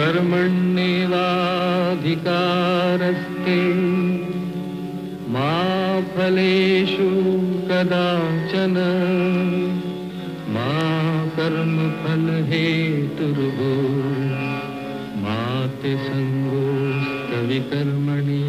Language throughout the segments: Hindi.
कर्मण्येवाधिकारस्ते मा फलेषु कदाचन मा कर्मफलहेतुर्भूः मा ते संगोऽस्त्वविकर्मणि।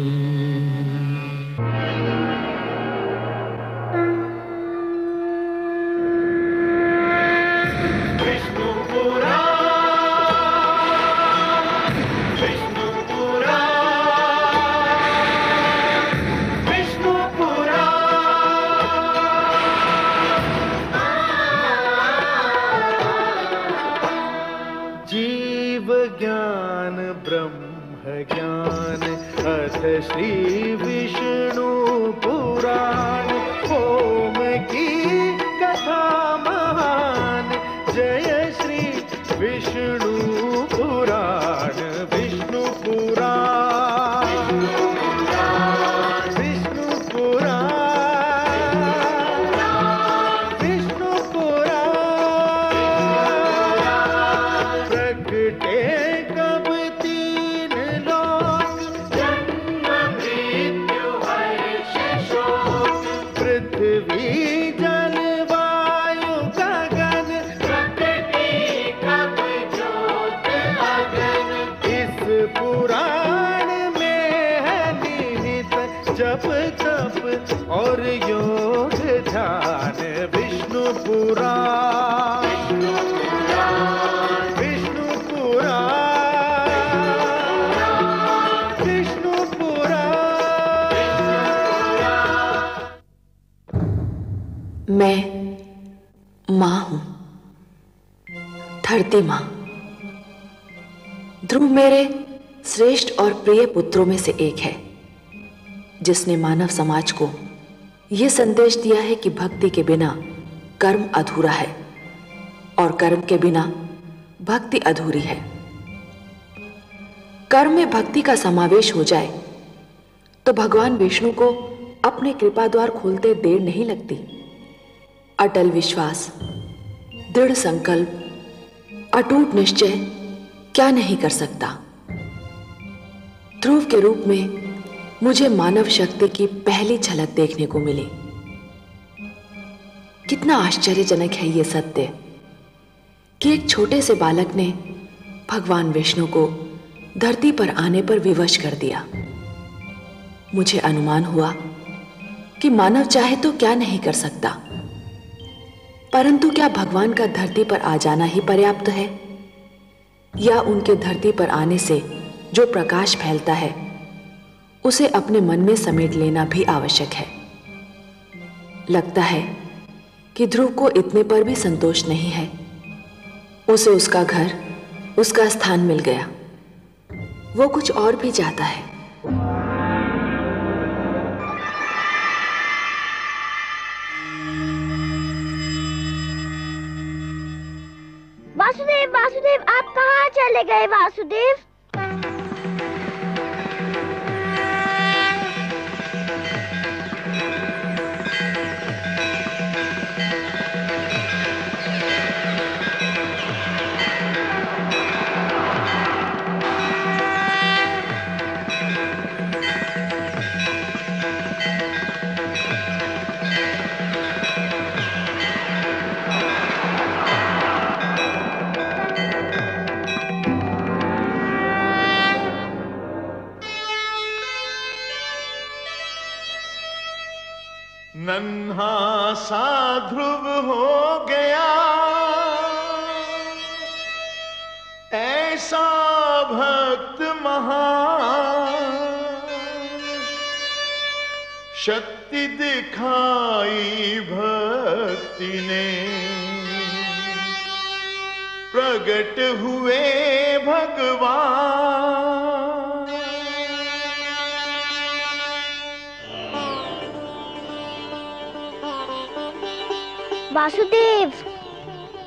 श्री विष्णु पुराण ओम की कथा महान। जय श्री विष्णु पुराण विष्णु पुराण विष्णु पुराण विष्णु पुराण। प्रगटे कब तीन लोक पृथ्वी जल वायु गगन प्रकृति कब ज्योत अगन। इस पुराण में है निहित जप तप और योग ध्यान। विष्णु पुराण विष्णु पुराण विष्णु पुराण। मैं मां हूं, धरती मां। ध्रुव मेरे श्रेष्ठ और प्रिय पुत्रों में से एक है, जिसने मानव समाज को यह संदेश दिया है कि भक्ति के बिना कर्म अधूरा है और कर्म के बिना भक्ति अधूरी है। कर्म में भक्ति का समावेश हो जाए तो भगवान विष्णु को अपने कृपा द्वार खोलते देर नहीं लगती। अटल विश्वास, दृढ़ संकल्प, अटूट निश्चय क्या नहीं कर सकता। ध्रुव के रूप में मुझे मानव शक्ति की पहली झलक देखने को मिली। कितना आश्चर्यजनक है यह सत्य कि एक छोटे से बालक ने भगवान विष्णु को धरती पर आने पर विवश कर दिया। मुझे अनुमान हुआ कि मानव चाहे तो क्या नहीं कर सकता, परंतु क्या भगवान का धरती पर आ जाना ही पर्याप्त है, या उनके धरती पर आने से जो प्रकाश फैलता है उसे अपने मन में समेट लेना भी आवश्यक है। लगता है कि ध्रुव को इतने पर भी संतोष नहीं है। उसे उसका घर, उसका स्थान मिल गया। वो कुछ और भी चाहता है। वासुदेव, वासुदेव, आप कहाँ चले गए वासुदेव? नन्हा सा ध्रुव हो गया, ऐसा भक्त महान, शक्ति दिखाई भक्ति ने, प्रगट हुए भगवान। वासुदेव,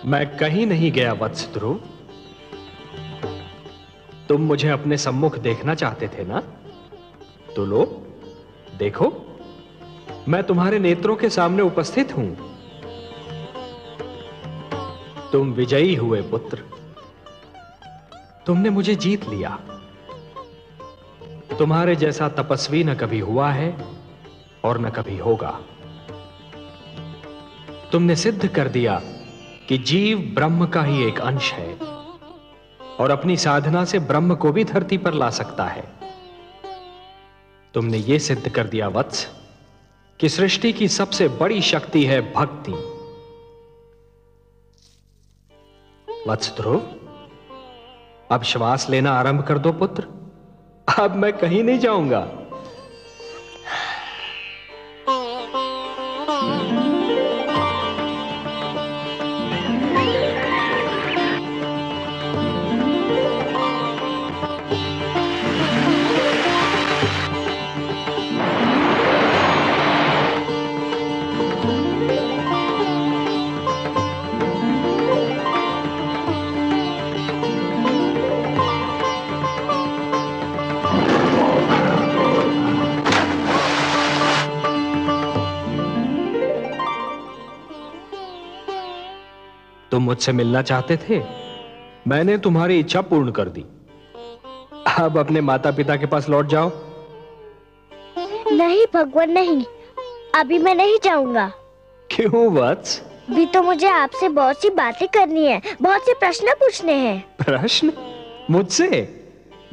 मैं कहीं नहीं गया वत्स ध्रुव। तुम मुझे अपने सम्मुख देखना चाहते थे ना, तो लो देखो, मैं तुम्हारे नेत्रों के सामने उपस्थित हूं। तुम विजयी हुए पुत्र, तुमने मुझे जीत लिया। तुम्हारे जैसा तपस्वी न कभी हुआ है और न कभी होगा। तुमने सिद्ध कर दिया कि जीव ब्रह्म का ही एक अंश है और अपनी साधना से ब्रह्म को भी धरती पर ला सकता है। तुमने यह सिद्ध कर दिया वत्स कि सृष्टि की सबसे बड़ी शक्ति है भक्ति। वत्स ध्रुव, अब श्वास लेना आरंभ कर दो पुत्र। अब मैं कहीं नहीं जाऊंगा। तुम मुझसे मिलना चाहते थे, मैंने तुम्हारी इच्छा पूर्ण कर दी। अब अपने माता पिता के पास लौट जाओ। नहीं भगवान नहीं, अभी मैं नहीं जाऊंगा। क्यों वत्स? भी तो मुझे आपसे बहुत सी बातें करनी है, बहुत से प्रश्न पूछने हैं। प्रश्न? मुझसे?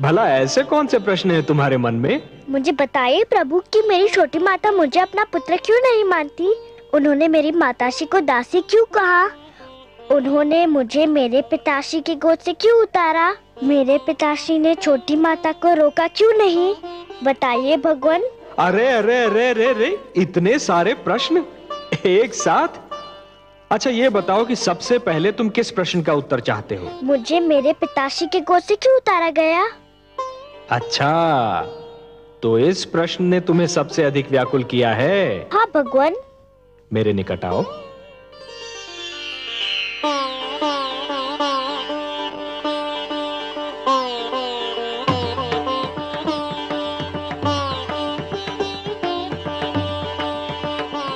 भला ऐसे कौन से प्रश्न हैं तुम्हारे मन में? मुझे बताइए प्रभु कि मेरी छोटी माता मुझे अपना पुत्र क्यों नहीं मानती? उन्होंने मेरी माताश्री को दासी क्यों कहा? उन्होंने मुझे मेरे पिताश्री की गोद से क्यों उतारा? मेरे पिताश्री ने छोटी माता को रोका क्यों नहीं? बताइए भगवान। अरे अरे अरे अरे अरे, इतने सारे प्रश्न एक साथ? अच्छा ये बताओ कि सबसे पहले तुम किस प्रश्न का उत्तर चाहते हो? मुझे मेरे पिताश्री की गोद से क्यों उतारा गया? अच्छा, तो इस प्रश्न ने तुम्हें सबसे अधिक व्याकुल किया है? हाँ भगवान। मेरे निकट आओ।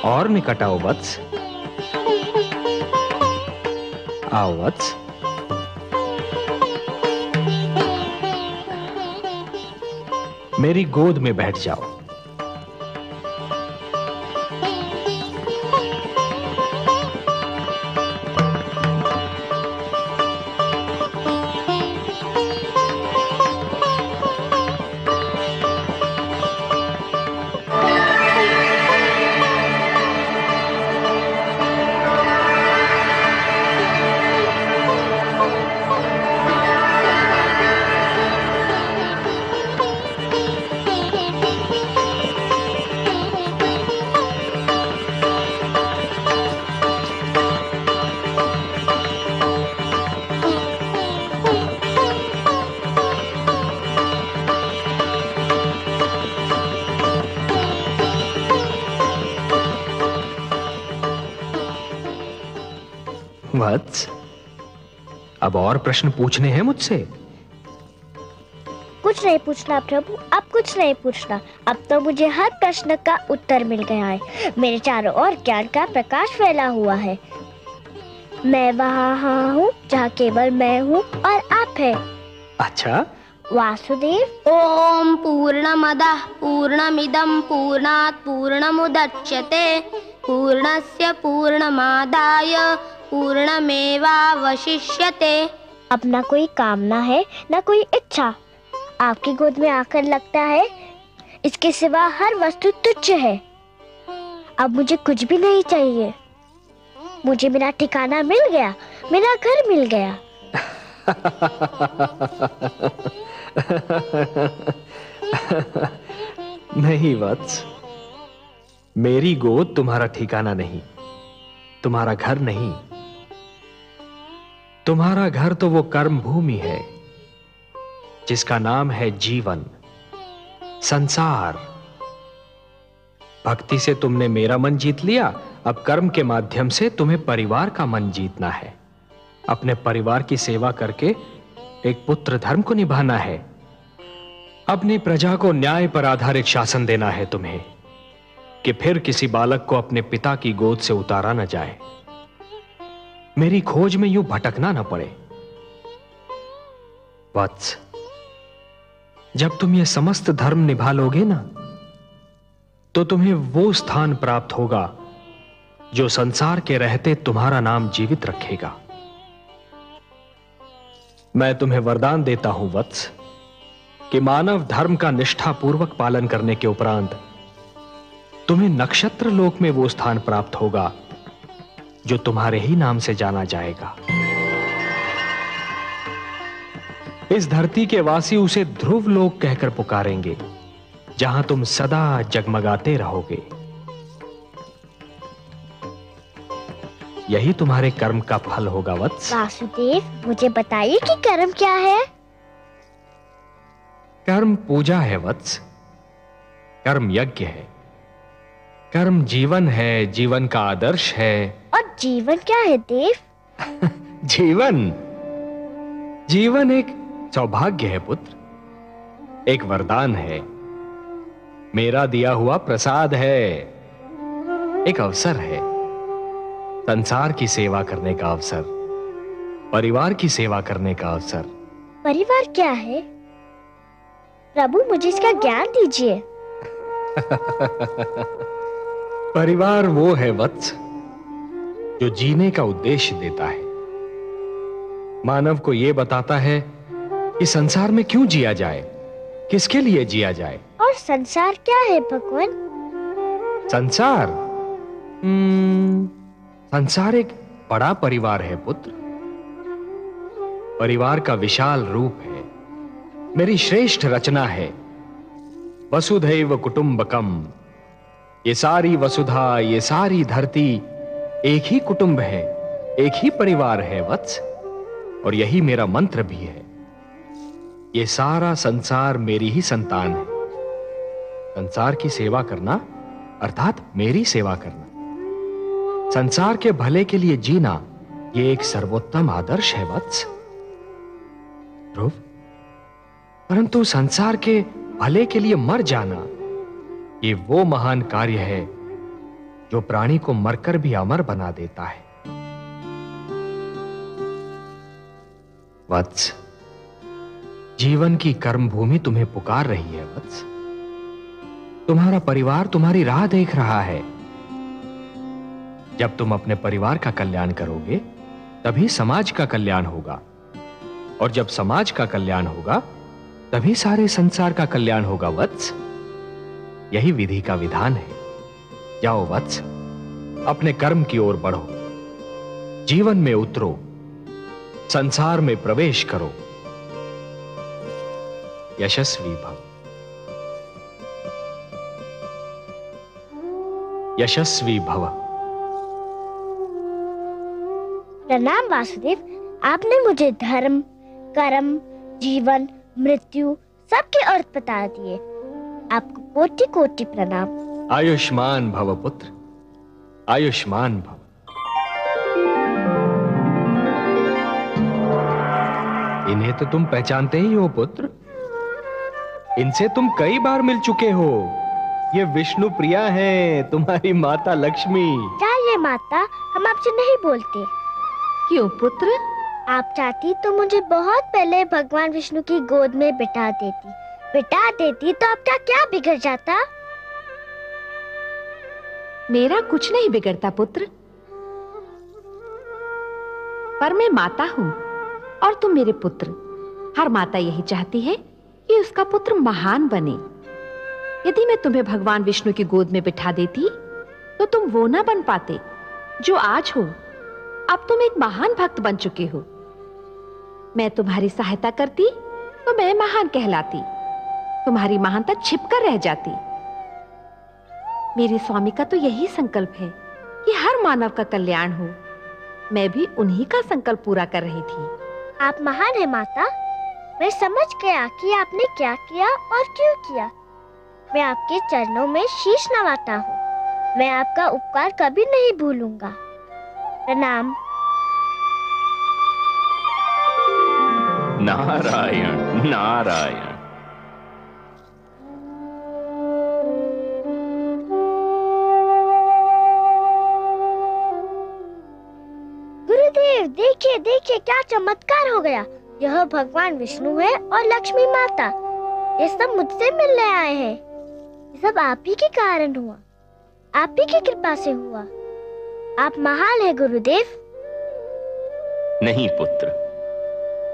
और निकट आओ वत्स। आओ वत्स। मेरी गोद में बैठ जाओ। वत्स, अब और प्रश्न पूछने हैं मुझसे? कुछ नहीं पूछना प्रभु, अब कुछ नहीं पूछना। अब तो मुझे हर प्रश्न का उत्तर मिल गया है। मेरे चारों ओर ज्ञान का प्रकाश फैला हुआ है। मैं वहाँ हूँ जहाँ केवल मैं हूँ और आप है। अच्छा वासुदेव। ओम पूर्णमदः पूर्णमिदं पूर्णात् पूर्णमुदच्यते पूर्णस्य पूर्णमादाय पूर्णमेवावशिष्यते। अब ना कोई कामना है ना कोई इच्छा। आपकी गोद में आकर लगता है इसके सिवा हर वस्तु तुच्छ है। अब मुझे कुछ भी नहीं चाहिए। मुझे मेरा ठिकाना मिल गया, मेरा घर मिल गया। नहीं वत्स, मेरी गोद तुम्हारा ठिकाना नहीं, तुम्हारा घर नहीं। तुम्हारा घर तो वो कर्म भूमि है जिसका नाम है जीवन, संसार। भक्ति से तुमने मेरा मन जीत लिया, अब कर्म के माध्यम से तुम्हें परिवार का मन जीतना है। अपने परिवार की सेवा करके एक पुत्र धर्म को निभाना है। अपनी प्रजा को न्याय पर आधारित शासन देना है तुम्हें, कि फिर किसी बालक को अपने पिता की गोद से उतारा न जाए, मेरी खोज में यूं भटकना न पड़े। वत्स, जब तुम ये समस्त धर्म निभा लोगे ना, तो तुम्हें वो स्थान प्राप्त होगा जो संसार के रहते तुम्हारा नाम जीवित रखेगा। मैं तुम्हें वरदान देता हूं वत्स कि मानव धर्म का निष्ठापूर्वक पालन करने के उपरांत तुम्हें नक्षत्र लोक में वो स्थान प्राप्त होगा जो तुम्हारे ही नाम से जाना जाएगा। इस धरती के वासी उसे ध्रुव लोक कहकर पुकारेंगे, जहां तुम सदा जगमगाते रहोगे। यही तुम्हारे कर्म का फल होगा वत्स। वासुदेव, मुझे बताइए कि कर्म क्या है? कर्म पूजा है वत्स, कर्म यज्ञ है, कर्म जीवन है, जीवन का आदर्श है। और जीवन क्या है देव? जीवन एक सौभाग्य है पुत्र, एक वरदान है, मेरा दिया हुआ प्रसाद है, एक अवसर है, संसार की सेवा करने का अवसर, परिवार की सेवा करने का अवसर। परिवार क्या है? प्रभु, मुझे इसका ज्ञान दीजिए। परिवार वो है वत्स जो जीने का उद्देश्य देता है, मानव को यह बताता है कि संसार में क्यों जिया जाए, किसके लिए जिया जाए। और संसार क्या है भगवान? संसार संसार एक बड़ा परिवार है पुत्र, परिवार का विशाल रूप है, मेरी श्रेष्ठ रचना है। वसुधैव कुटुंबकम, ये सारी वसुधा, ये सारी धरती एक ही कुटुंब है, एक ही परिवार है वत्स, और यही मेरा मंत्र भी है। ये सारा संसार मेरी ही संतान है। संसार की सेवा करना अर्थात मेरी सेवा करना, संसार के भले के लिए जीना, ये एक सर्वोत्तम आदर्श है वत्स। ध्रुव, परंतु संसार के भले के लिए मर जाना, ये वो महान कार्य है जो प्राणी को मरकर भी अमर बना देता है। वत्स, जीवन की कर्म भूमि तुम्हें पुकार रही है वत्स। तुम्हारा परिवार तुम्हारी राह देख रहा है। जब तुम अपने परिवार का कल्याण करोगे, तभी समाज का कल्याण होगा, और जब समाज का कल्याण होगा, तभी सारे संसार का कल्याण होगा वत्स। यही विधि का विधान है। जाओ वत्स, अपने कर्म की ओर बढ़ो, जीवन में उतरो, संसार में प्रवेश करो। यशस्वी भव, यशस्वी भव। प्रणाम वासुदेव, आपने मुझे धर्म, कर्म, जीवन, मृत्यु सबके अर्थ बता दिए। आपको कोटि कोटि प्रणाम। आयुष्मान भव पुत्र, आयुष्मान भव। इन्हें तो तुम पहचानते ही हो पुत्र, इनसे तुम कई बार मिल चुके हो। ये विष्णु प्रिया हैं, तुम्हारी माता लक्ष्मी। चाहिए माता, हम आपसे नहीं बोलते। क्यों पुत्र? आप चाहती तो मुझे बहुत पहले भगवान विष्णु की गोद में बिठा देती तो आपका क्या बिगड़ जाता? मेरा कुछ नहीं बिगड़ता पुत्र, पर मैं माता हूं और तुम मेरे पुत्र। हर माता यही चाहती है कि उसका पुत्र महान बने। यदि मैं तुम्हें भगवान विष्णु की गोद में बिठा देती तो तुम वो ना बन पाते जो आज हो। अब तुम एक महान भक्त बन चुके हो। मैं तुम्हारी सहायता करती तो मैं महान कहलाती, तुम्हारी महानता छिपकर रह जाती। मेरे स्वामी का तो यही संकल्प है कि हर मानव का कल्याण हो। मैं भी उन्हीं का संकल्प पूरा कर रही थी। आप महान है माता, मैं समझ गया कि आपने क्या किया और क्यों किया। मैं आपके चरणों में शीश नवाता हूँ। मैं आपका उपकार कभी नहीं भूलूंगा। प्रणाम। नारायण नारायण। गुरुदेव देखिए देखिए, देखिए क्या चमत्कार हो गया। यह भगवान विष्णु है और लक्ष्मी माता। ये सब मुझसे मिलने आए हैं। ये सब आप ही के कारण हुआ, आप ही की कृपा से हुआ। आप महान है गुरुदेव। नहीं पुत्र,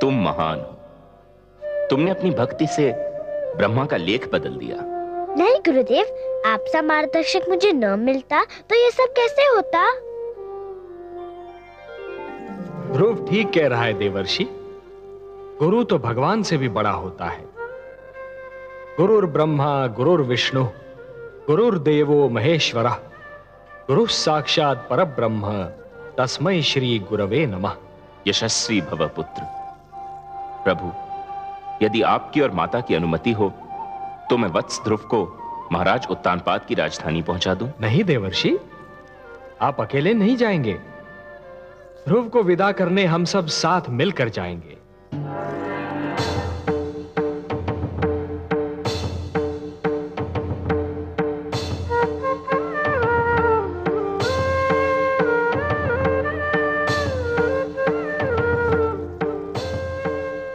तुम महान हो। तुमने अपनी भक्ति से ब्रह्मा का लेख बदल दिया। नहीं गुरुदेव, आपसा मार्गदर्शक मुझे न मिलता तो ये सब कैसे होता। ध्रुव ठीक कह रहा है देवर्षि। गुरु तो भगवान से भी बड़ा होता है। गुरुर ब्रह्मा गुरुर विष्णु गुरुर्देवो महेश्वरः गुरु साक्षात परब्रह्म तस्मै श्री गुरवे नमः। यशस्वी भव पुत्र। प्रभु, यदि आपकी और माता की अनुमति हो तो मैं वत्स ध्रुव को महाराज उत्तानपाद की राजधानी पहुंचा दूं। नहीं देवर्षि, आप अकेले नहीं जाएंगे। ध्रुव को विदा करने हम सब साथ मिलकर जाएंगे।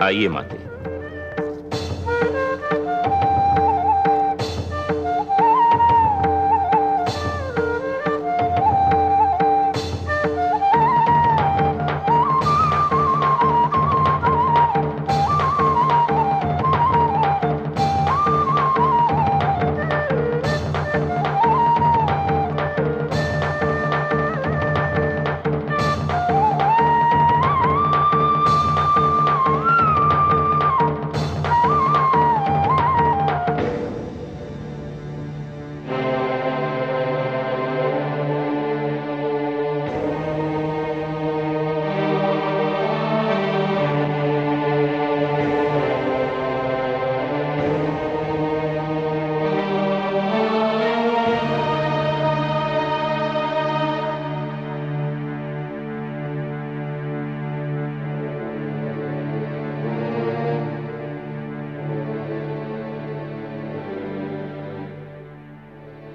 आइए माते।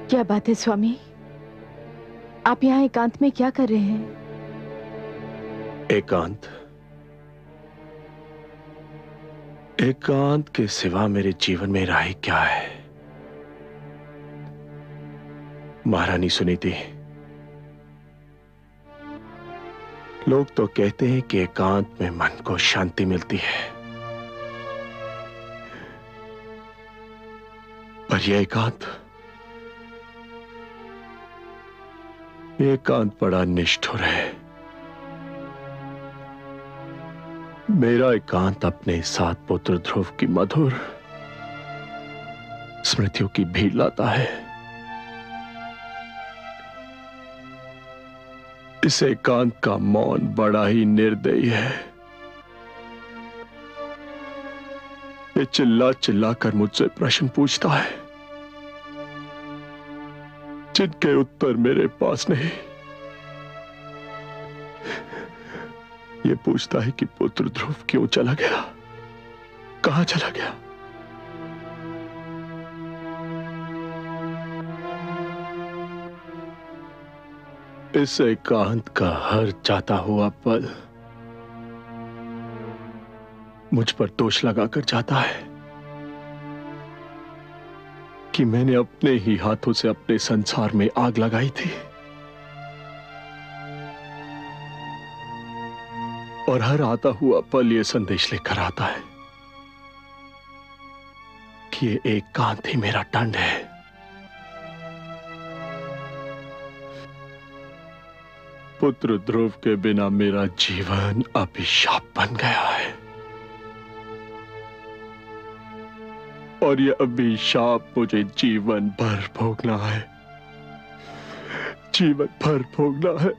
क्या बात है स्वामी, आप यहाँ एकांत में क्या कर रहे हैं? एकांत? एकांत के सिवा मेरे जीवन में राह क्या है? महारानी सुनीति, लोग तो कहते हैं कि एकांत में मन को शांति मिलती है, पर यह एकांत बड़ा निष्ठुर है। मेरा एकांत अपने साथ पुत्र ध्रुव की मधुर स्मृतियों की भीड़ लाता है। इस एकांत का मौन बड़ा ही निर्दयी है। ये चिल्ला चिल्ला कर मुझसे प्रश्न पूछता है जिनके उत्तर मेरे पास नहीं। ये पूछता है कि पुत्र ध्रुव क्यों चला गया, कहां चला गया। इस एकांत का हर जाता हुआ पल मुझ पर दोष लगाकर जाता है कि मैंने अपने ही हाथों से अपने संसार में आग लगाई थी, और हर आता हुआ पल यह संदेश लेकर आता है कि ये एकांत ही मेरा दंड है। पुत्र ध्रुव के बिना मेरा जीवन अभिशाप बन गया है, और यह अभिशाप मुझे जीवन भर भोगना है, जीवन भर भोगना है।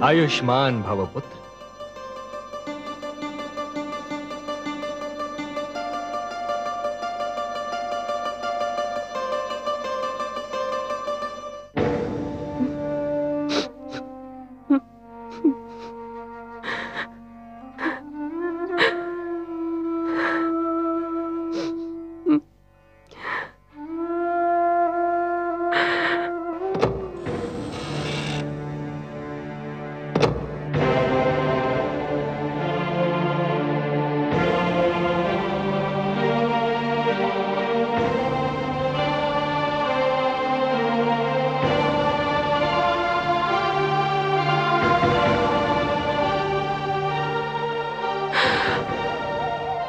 आयुष्मान भव पुत्र।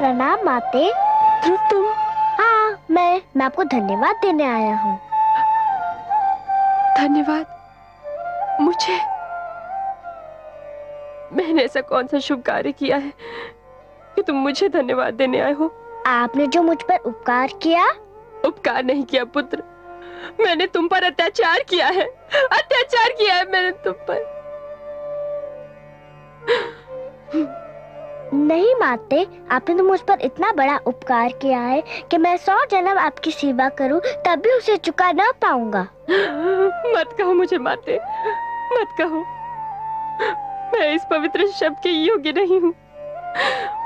प्रणाम माते। ध्रुव तुम? हाँ, मैं आपको धन्यवाद देने आया हूँ। धन्यवाद? मुझे? मैंने ऐसा कौन सा शुभ कार्य किया है कि तुम मुझे धन्यवाद देने आए हो? आपने जो मुझ पर उपकार किया। उपकार नहीं किया पुत्र, मैंने तुम पर अत्याचार किया है। अत्याचार किया है मैंने तुम पर। नहीं माते, आपने तो मुझ पर इतना बड़ा उपकार किया है कि मैं 100 जन्म आपकी सेवा करूं तब भी उसे चुका ना पाऊंगा। मत कहो मुझे माते, मत कहो। मैं इस पवित्र शब्द के योग्य नहीं हूँ।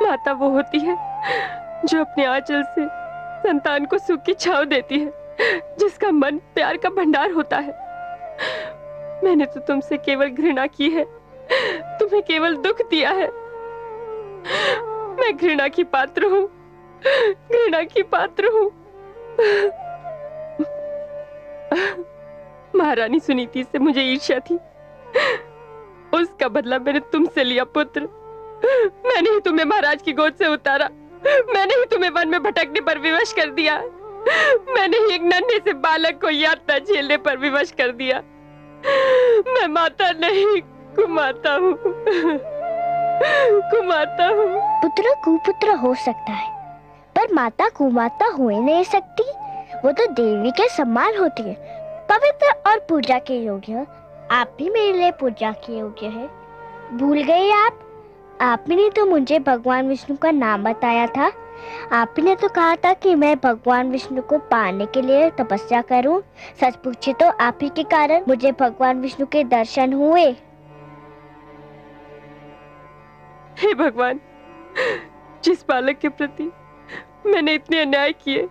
माता वो होती है जो अपने आंचल से संतान को सुख की छांव देती है, जिसका मन प्यार का भंडार होता है। मैंने तो तुमसे केवल घृणा की है, तुम्हें केवल दुख दिया है। मैं घृणा की पात्र हूँ, घृणा की पात्र हूँ। महारानी सुनीति से मुझे ईर्ष्या थी, उसका बदला मैंने तुमसे लिया पुत्र। मैंने ही तुम्हें महाराज की गोद से उतारा, मैंने ही तुम्हें वन में भटकने पर विवश कर दिया, मैंने ही एक नन्हे से बालक को यातना झेलने पर विवश कर दिया। मैं माता नहीं, कुमाता हूँ, कुमाता हूँ। पुत्र कुपुत्र हो सकता है, पर माता कुमाता हो ही नहीं सकती। वो तो देवी के समान होती है, पवित्र और पूजा के योग्य। आप भी मेरे लिए पूजा के योग्य है। भूल गए आप? आपने तो मुझे भगवान विष्णु का नाम बताया था। आपने तो कहा था कि मैं भगवान विष्णु को पाने के लिए तपस्या करूं। सच पूछे तो आप ही के कारण मुझे भगवान विष्णु के दर्शन हुए। हे भगवान, जिस बालक के प्रति मैंने इतने अन्याय किए,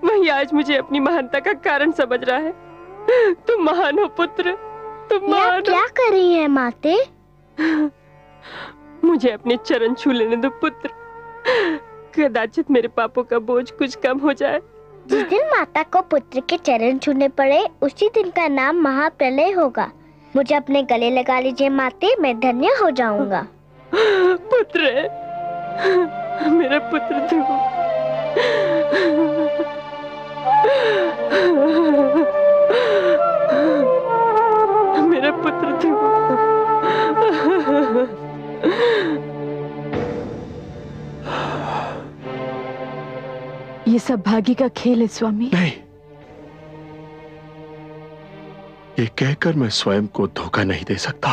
वही आज मुझे अपनी महानता का कारण समझ रहा है। तुम महान हो पुत्र, तुम महान हो। क्या कर रही है माते? मुझे अपने चरण छू लेने दो पुत्र, कदाचित मेरे पापों का बोझ कुछ कम हो जाए। जिस दिन माता को पुत्र के चरण छूने पड़े, उसी दिन का नाम महाप्रलय होगा। मुझे अपने गले लगा लीजिए माते, मैं धन्य हो जाऊंगा। पुत्र, मेरा पुत्र ध्रुव, मेरा पुत्र ध्रुव। ये सब भाग्य का खेल है स्वामी। नहीं, ये कहकर मैं स्वयं को धोखा नहीं दे सकता।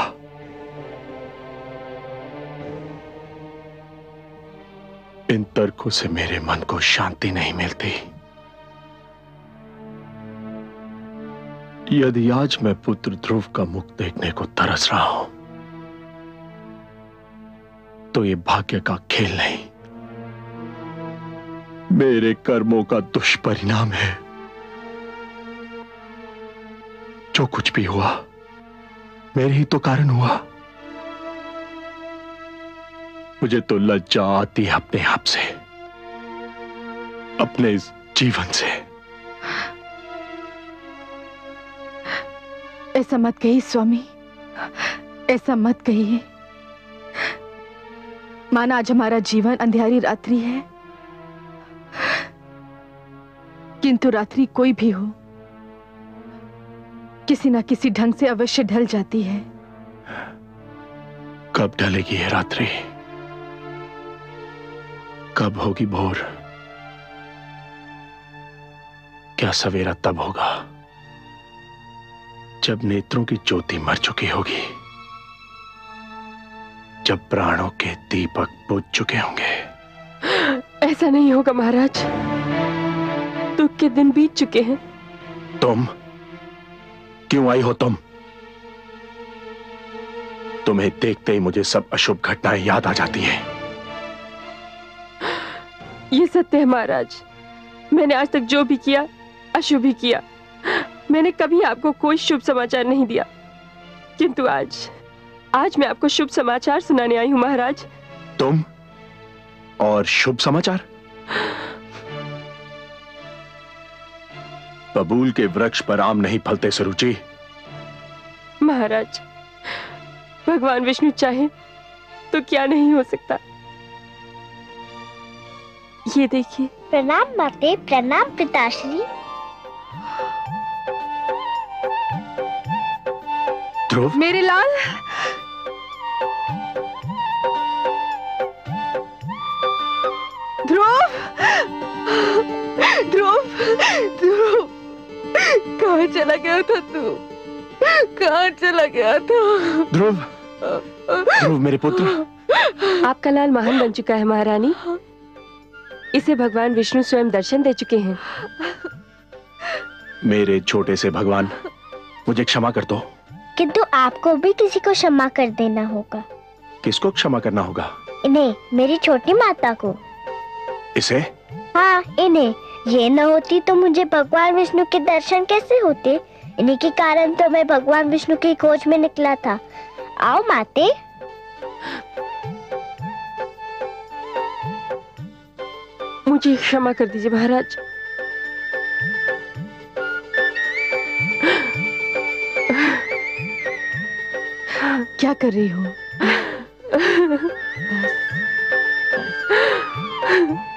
इन तर्कों से मेरे मन को शांति नहीं मिलती। यदि आज मैं पुत्र ध्रुव का मुख देखने को तरस रहा हूं, तो ये भाग्य का खेल नहीं, मेरे कर्मों का दुष्परिणाम है। जो कुछ भी हुआ मेरे ही तो कारण हुआ। मुझे तो लज्जा आती है अपने आप से, अपने इस जीवन से। ऐसा मत कहिए स्वामी, ऐसा मत कहिए। माना आज हमारा जीवन अंधियारी रात्रि है, किंतु रात्रि कोई भी हो, किसी ना किसी ढंग से अवश्य ढल जाती है। कब ढलेगी ये रात्रि? कब होगी भोर? क्या सवेरा तब होगा जब नेत्रों की ज्योति मर चुकी होगी, जब प्राणों के दीपक बुझ चुके होंगे। ऐसा नहीं होगा महाराज, दुख के दिन बीत चुके हैं। तुम क्यों आई हो? तुम्हें देखते ही मुझे सब अशुभ घटनाएं याद आ जाती हैं। ये सत्य है महाराज, मैंने आज तक जो भी किया अशुभ ही किया। मैंने कभी आपको कोई शुभ समाचार नहीं दिया, किंतु आज मैं आपको शुभ समाचार सुनाने आई हूं महाराज। तुम और शुभ समाचार? बबूल के वृक्ष पर आम नहीं फलते सुरुचि। महाराज, भगवान विष्णु चाहे तो क्या नहीं हो सकता। ये देखिए। प्रणाम माते, प्रणाम पिताश्री। ध्रुव, मेरे लाल। ध्रुव, ध्रुव, ध्रुव, कहाँ चला गया था तू? कहाँ चला गया था? ध्रुव, ध्रुव मेरे पुत्र। आपका लाल महान बन चुका है महारानी। इसे भगवान विष्णु स्वयं दर्शन दे चुके हैं। मेरे छोटे से भगवान, मुझे क्षमा कर दो। किंतु आपको भी किसी को क्षमा कर देना होगा। किसको क्षमा करना होगा? इन्हें, मेरी छोटी माता को। इसे? हाँ, इन्हें। ये न होती तो मुझे भगवान विष्णु के दर्शन कैसे होते? इन्हीं के कारण तो मैं भगवान विष्णु की खोज में निकला था। आओ माते। मुझे क्षमा कर दीजिए महाराज। क्या कर रही हो?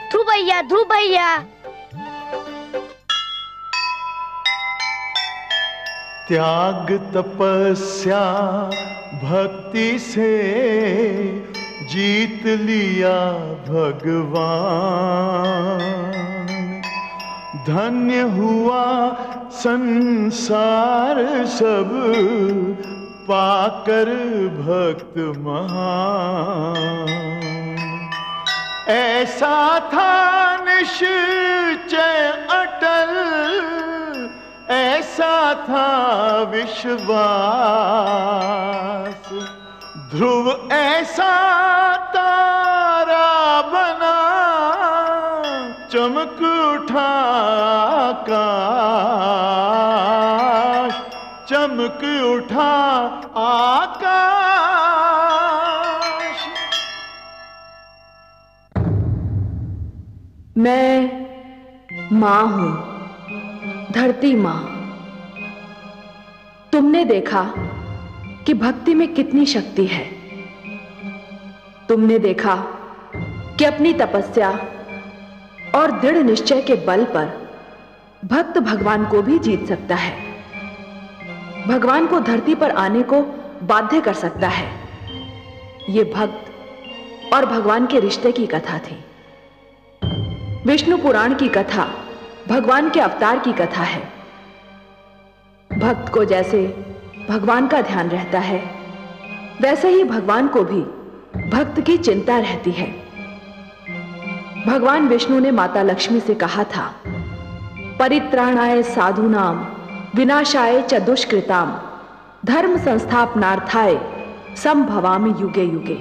ध्रुव भैया, ध्रुव भैया। त्याग तपस्या भक्ति से जीत लिया भगवान। धन्य हुआ संसार सब पाकर भक्त महान। ऐसा था निश्चय अटल, ऐसा था विश्वास। ध्रुव ऐसा तारा बना, चमक उठा आकाश, चमक उठा आकाश। मैं मां हूं, धरती मां। तुमने देखा कि भक्ति में कितनी शक्ति है। तुमने देखा कि अपनी तपस्या और दृढ़ निश्चय के बल पर भक्त भगवान को भी जीत सकता है, भगवान को धरती पर आने को बाध्य कर सकता है। यह भक्त और भगवान के रिश्ते की कथा थी। विष्णु पुराण की कथा भगवान के अवतार की कथा है। भक्त को जैसे भगवान का ध्यान रहता है, वैसे ही भगवान को भी भक्त की चिंता रहती है। भगवान विष्णु ने माता लक्ष्मी से कहा था, परित्राणाय साधूनाम विनाशाय च दुष्कृताम धर्म संस्थापनार्थाय संभवामि युगे युगे।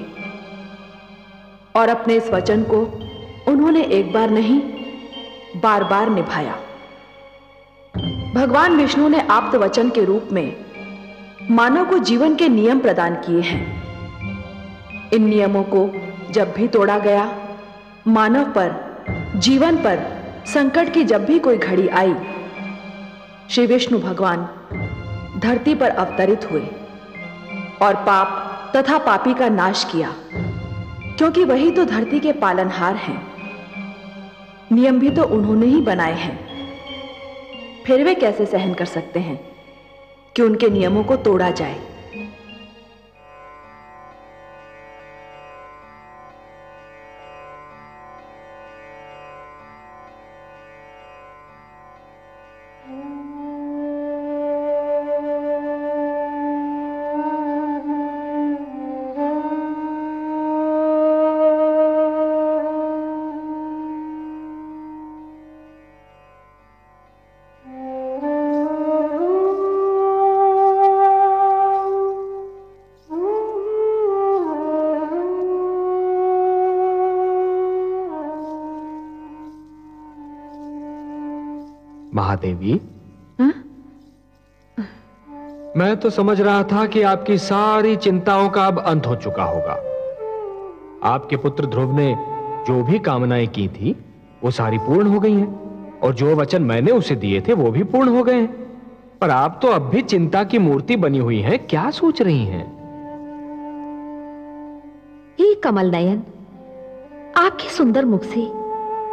और अपने इस वचन को उन्होंने एक बार नहीं, बार बार निभाया। भगवान विष्णु ने आप्त वचन के रूप में मानव को जीवन के नियम प्रदान किए हैं। इन नियमों को जब भी तोड़ा गया, मानव पर, जीवन पर संकट की जब भी कोई घड़ी आई, श्री विष्णु भगवान धरती पर अवतरित हुए और पाप तथा पापी का नाश किया, क्योंकि वही तो धरती के पालनहार हैं। नियम भी तो उन्होंने ही बनाए हैं, फिर वे कैसे सहन कर सकते हैं कि उनके नियमों को तोड़ा जाए। महादेवी, मैं तो समझ रहा था कि आपकी सारी चिंताओं का अब अंत हो चुका होगा। आपके पुत्र ध्रुव ने जो भी कामनाएं की थी वो सारी पूर्ण हो गई हैं, और जो वचन मैंने उसे दिए थे वो भी पूर्ण हो गए हैं। पर आप तो अब भी चिंता की मूर्ति बनी हुई हैं, क्या सोच रही हैं? हे कमल नयन, आपके सुंदर मुख से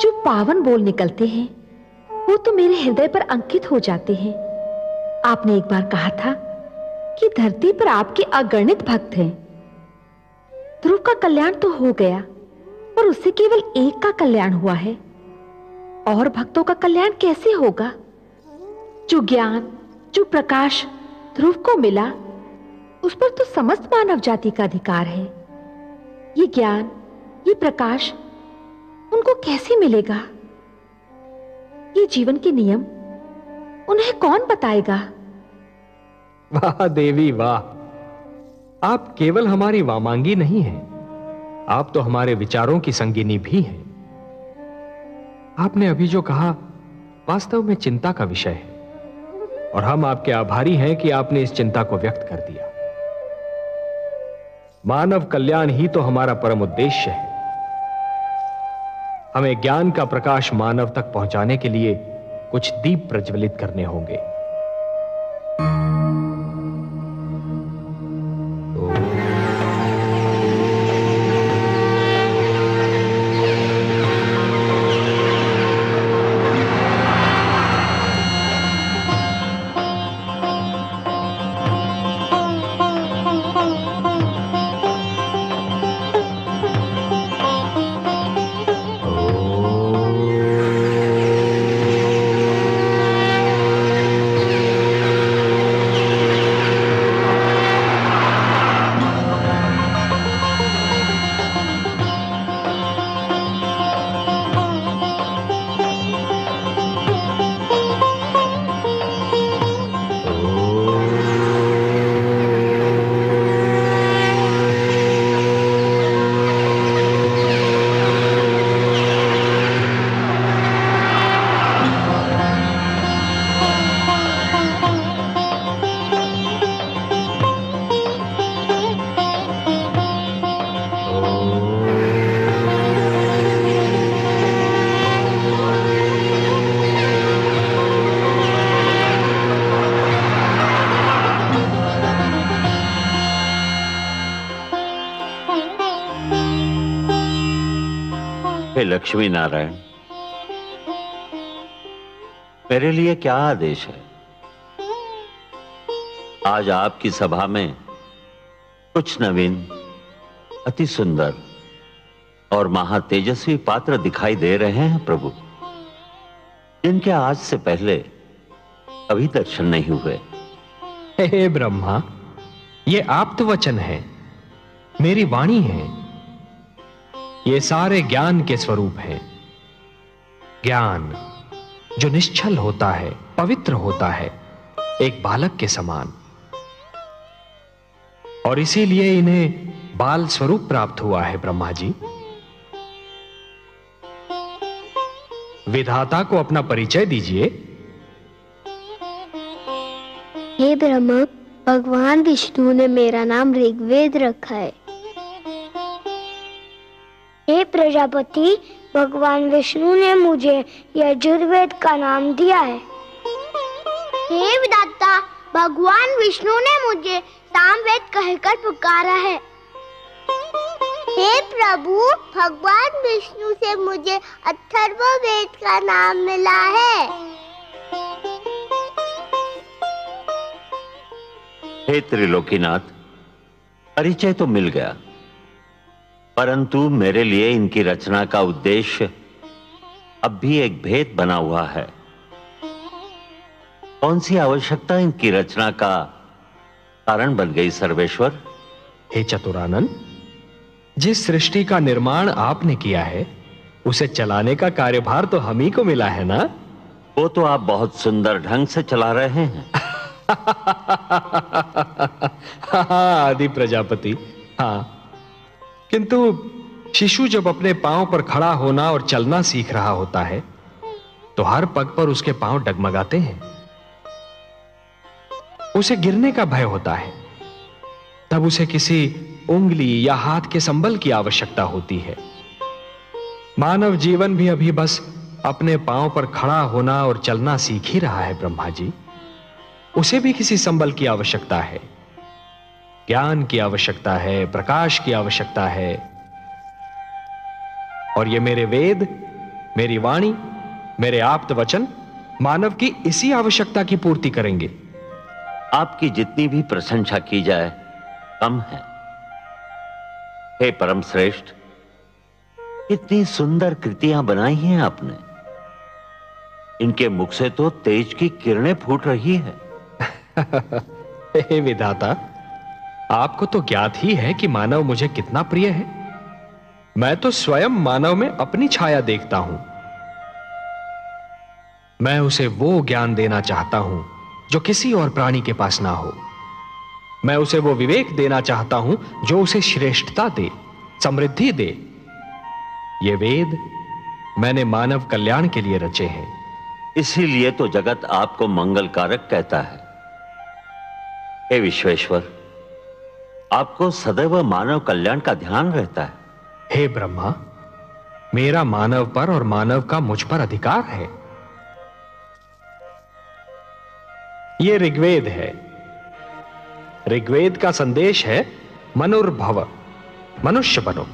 जो पावन बोल निकलते हैं वो तो मेरे हृदय पर अंकित हो जाते हैं। आपने एक बार कहा था कि धरती पर आपके अगणित भक्त हैं। ध्रुव का कल्याण तो हो गया, पर उससे केवल एक का कल्याण हुआ है, और भक्तों का कल्याण कैसे होगा? जो ज्ञान, जो प्रकाश ध्रुव को मिला, उस पर तो समस्त मानव जाति का अधिकार है। ये ज्ञान, ये प्रकाश उनको कैसे मिलेगा? ये जीवन के नियम उन्हें कौन बताएगा? वाह देवी वाह, आप केवल हमारी वामांगी नहीं हैं, आप तो हमारे विचारों की संगिनी भी हैं। आपने अभी जो कहा वास्तव में चिंता का विषय है, और हम आपके आभारी हैं कि आपने इस चिंता को व्यक्त कर दिया। मानव कल्याण ही तो हमारा परम उद्देश्य है। हमें ज्ञान का प्रकाश मानव तक पहुंचाने के लिए कुछ दीप प्रज्वलित करने होंगे। लक्ष्मी नारायण, मेरे लिए क्या आदेश है? आज आपकी सभा में कुछ नवीन, अति सुंदर और महातेजस्वी पात्र दिखाई दे रहे हैं प्रभु, जिनके आज से पहले अभी दर्शन नहीं हुए। हे ब्रह्मा, ये आप्त वचन है, मेरी वाणी है। ये सारे ज्ञान के स्वरूप हैं। ज्ञान जो निश्चल होता है, पवित्र होता है, एक बालक के समान, और इसीलिए इन्हें बाल स्वरूप प्राप्त हुआ है। ब्रह्मा जी, विधाता को अपना परिचय दीजिए। हे ब्रह्मा, भगवान विष्णु ने मेरा नाम ऋग्वेद रखा है। हे प्रजापति, भगवान विष्णु ने मुझे यजुर्वेद का नाम दिया है। हे विधाता, भगवान विष्णु ने मुझे सामवेद कहकर पुकारा है। हे प्रभु, भगवान विष्णु से मुझे अथर्ववेद का नाम मिला है। हे त्रिलोकीनाथ, परिचय तो मिल गया, परंतु मेरे लिए इनकी रचना का उद्देश्य अब भी एक भेद बना हुआ है। कौन सी आवश्यकता इनकी रचना का कारण बन गई सर्वेश्वर? हे चतुरानन, जिस सृष्टि का निर्माण आपने किया है उसे चलाने का कार्यभार तो हम ही को मिला है ना? वो तो आप बहुत सुंदर ढंग से चला रहे हैं। आदि प्रजापति, हाँ, किंतु शिशु जब अपने पांव पर खड़ा होना और चलना सीख रहा होता है तो हर पग पर उसके पांव डगमगाते हैं। उसे गिरने का भय होता है, तब उसे किसी उंगली या हाथ के संबल की आवश्यकता होती है। मानव जीवन भी अभी बस अपने पांव पर खड़ा होना और चलना सीख ही रहा है ब्रह्मा जी। उसे भी किसी संबल की आवश्यकता है, ज्ञान की आवश्यकता है, प्रकाश की आवश्यकता है। और ये मेरे वेद, मेरी वाणी, मेरे आप्त वचन मानव की इसी आवश्यकता की पूर्ति करेंगे। आपकी जितनी भी प्रशंसा की जाए कम है। हे परम श्रेष्ठ, कितनी सुंदर कृतियां बनाई हैं आपने। इनके मुख से तो तेज की किरणें फूट रही है। हे विधाता, आपको तो ज्ञात ही है कि मानव मुझे कितना प्रिय है। मैं तो स्वयं मानव में अपनी छाया देखता हूं। मैं उसे वो ज्ञान देना चाहता हूं जो किसी और प्राणी के पास ना हो। मैं उसे वो विवेक देना चाहता हूं जो उसे श्रेष्ठता दे, समृद्धि दे। ये वेद मैंने मानव कल्याण के लिए रचे हैं। इसीलिए तो जगत आपको मंगलकारक कहता है। हे विश्वेश्वर, आपको सदैव मानव कल्याण का ध्यान रहता है। हे ब्रह्मा, मेरा मानव पर और मानव का मुझ पर अधिकार है। ये ऋग्वेद है। ऋग्वेद का संदेश है मनुर्भव, मनुष्य बनो।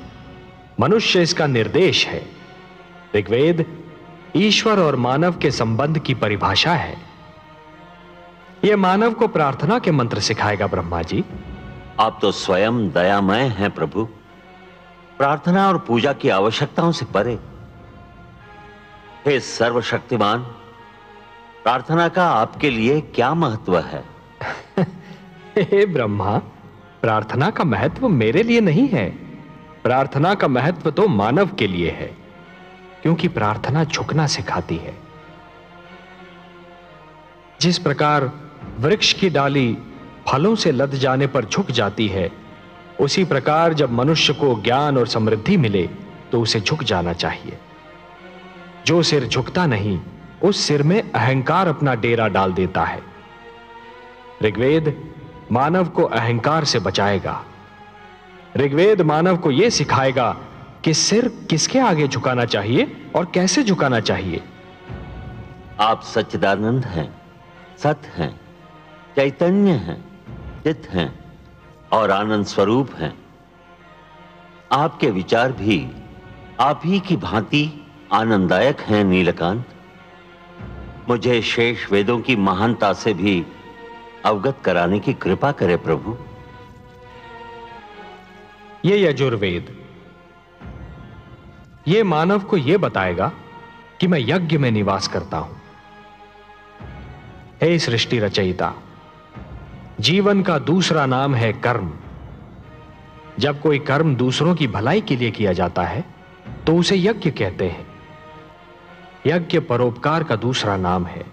मनुष्य इसका निर्देश है। ऋग्वेद ईश्वर और मानव के संबंध की परिभाषा है। यह मानव को प्रार्थना के मंत्र सिखाएगा ब्रह्मा जी। आप तो स्वयं दयामय हैं प्रभु, प्रार्थना और पूजा की आवश्यकताओं से परे। हे सर्वशक्तिमान, प्रार्थना का आपके लिए क्या महत्व है? हे ब्रह्मा, प्रार्थना का महत्व मेरे लिए नहीं है। प्रार्थना का महत्व तो मानव के लिए है, क्योंकि प्रार्थना झुकना सिखाती है। जिस प्रकार वृक्ष की डाली फलों से लद जाने पर झुक जाती है, उसी प्रकार जब मनुष्य को ज्ञान और समृद्धि मिले तो उसे झुक जाना चाहिए। जो सिर झुकता नहीं, उस सिर में अहंकार अपना डेरा डाल देता है। ऋग्वेद मानव को अहंकार से बचाएगा। ऋग्वेद मानव को यह सिखाएगा कि सिर किसके आगे झुकाना चाहिए और कैसे झुकाना चाहिए। आप सच्चिदानंद हैं, सत हैं, चैतन्य हैं, चित हैं और आनंद स्वरूप हैं। आपके विचार भी आप ही की भांति आनंददायक हैं नीलकांत। मुझे शेष वेदों की महानता से भी अवगत कराने की कृपा करे प्रभु। ये यजुर्वेद, ये मानव को यह बताएगा कि मैं यज्ञ में निवास करता हूं। हे सृष्टि रचयिता, जीवन का दूसरा नाम है कर्म। जब कोई कर्म दूसरों की भलाई के लिए किया जाता है तो उसे यज्ञ कहते हैं। यज्ञ परोपकार का दूसरा नाम है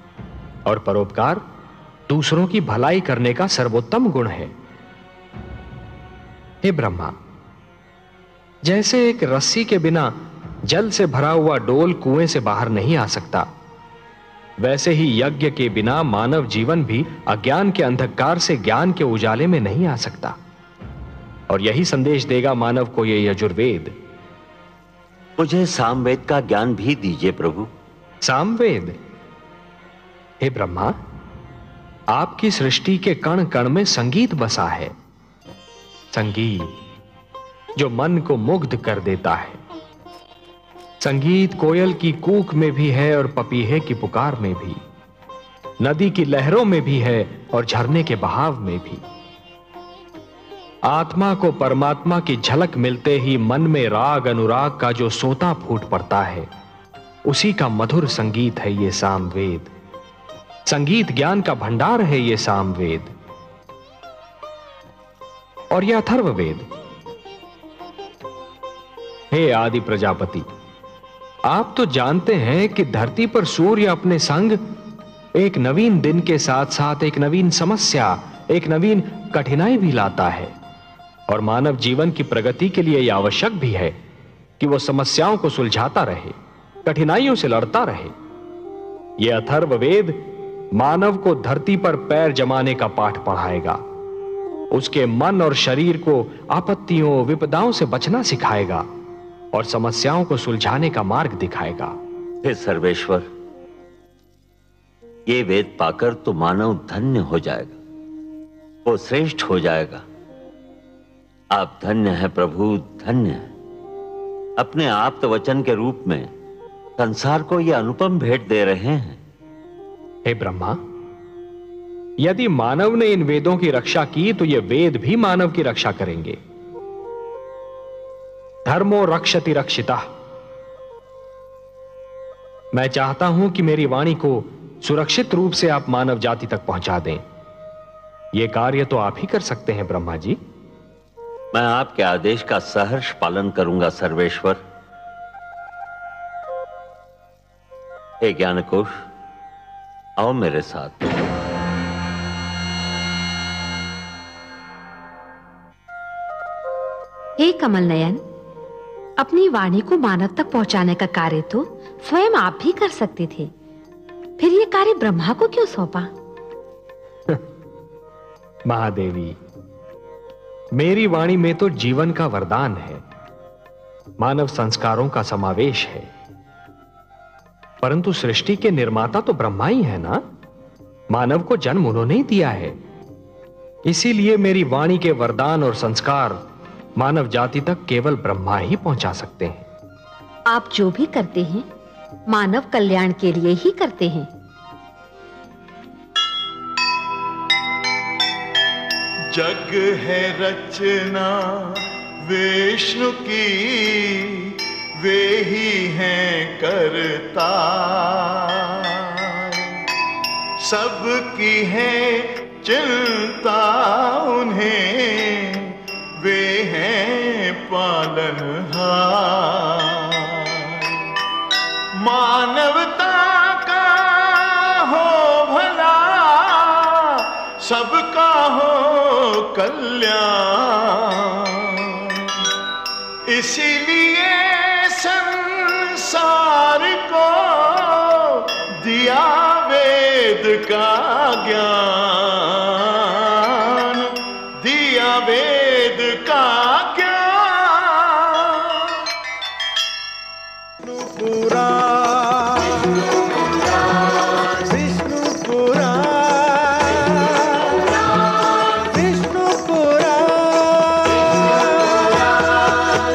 और परोपकार दूसरों की भलाई करने का सर्वोत्तम गुण है। हे ब्रह्मा, जैसे एक रस्सी के बिना जल से भरा हुआ डोल कुएं से बाहर नहीं आ सकता, वैसे ही यज्ञ के बिना मानव जीवन भी अज्ञान के अंधकार से ज्ञान के उजाले में नहीं आ सकता। और यही संदेश देगा मानव को यह यजुर्वेद। मुझे सामवेद का ज्ञान भी दीजिए प्रभु। सामवेद? हे ब्रह्मा, आपकी सृष्टि के कण कण में संगीत बसा है। संगीत जो मन को मुग्ध कर देता है। संगीत कोयल की कूक में भी है और पपीहे की पुकार में भी, नदी की लहरों में भी है और झरने के बहाव में भी। आत्मा को परमात्मा की झलक मिलते ही मन में राग अनुराग का जो सोता फूट पड़ता है, उसी का मधुर संगीत है ये सामवेद। संगीत ज्ञान का भंडार है ये सामवेद। और यह अथर्ववेद। हे आदि प्रजापति, आप तो जानते हैं कि धरती पर सूर्य अपने संग एक नवीन दिन के साथ साथ एक नवीन समस्या, एक नवीन कठिनाई भी लाता है। और मानव जीवन की प्रगति के लिए यह आवश्यक भी है कि वह समस्याओं को सुलझाता रहे, कठिनाइयों से लड़ता रहे। यह अथर्ववेद मानव को धरती पर पैर जमाने का पाठ पढ़ाएगा, उसके मन और शरीर को आपत्तियों विपदाओं से बचना सिखाएगा और समस्याओं को सुलझाने का मार्ग दिखाएगा। हे सर्वेश्वर, ये वेद पाकर तो मानव धन्य हो जाएगा, वो श्रेष्ठ हो जाएगा। आप धन्य हैं प्रभु, धन्य हैं। अपने आप्त वचन के रूप में संसार को ये अनुपम भेंट दे रहे हैं। हे ब्रह्मा, यदि मानव ने इन वेदों की रक्षा की तो ये वेद भी मानव की रक्षा करेंगे। धर्मो रक्षति रक्षिता। मैं चाहता हूं कि मेरी वाणी को सुरक्षित रूप से आप मानव जाति तक पहुंचा दें। यह कार्य तो आप ही कर सकते हैं ब्रह्मा जी। मैं आपके आदेश का सहर्ष पालन करूंगा सर्वेश्वर। हे ज्ञानकोश, आओ मेरे साथ। हे कमल नयन, अपनी वाणी को मानव तक पहुंचाने का कार्य तो स्वयं आप भी कर सकते थे, फिर ये कार्य ब्रह्मा को क्यों सौंपा? महादेवी, मेरी वाणी में तो जीवन का वरदान है, मानव संस्कारों का समावेश है, परंतु सृष्टि के निर्माता तो ब्रह्मा ही है ना। मानव को जन्म उन्होंने ही दिया है, इसीलिए मेरी वाणी के वरदान और संस्कार मानव जाति तक केवल ब्रह्मा ही पहुंचा सकते हैं। आप जो भी करते हैं मानव कल्याण के लिए ही करते हैं। जग है रचना विष्णु की, वे ही हैं करता, सबकी है चिंता उन्हें, वे हैं पालनहार। मानवता का हो भला, सबका हो कल्याण, इसीलिए संसार को दिया वेद का ज्ञान, दिया वेद का ज्ञान। विष्णु पुराण, विष्णु पुराण,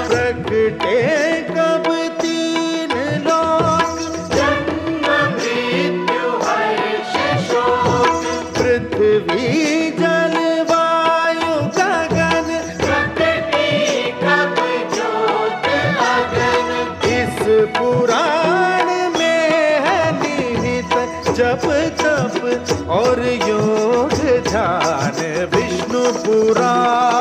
प्रगटे कब तीन लोक, जन्म मृत्यु हर्ष शोक, पृथ्वी जल वायु गगन, प्रकृति कब ज्योत अगन। इस पुराण में है निहित जप तप और योग ध्यान। विष्णु पुराण।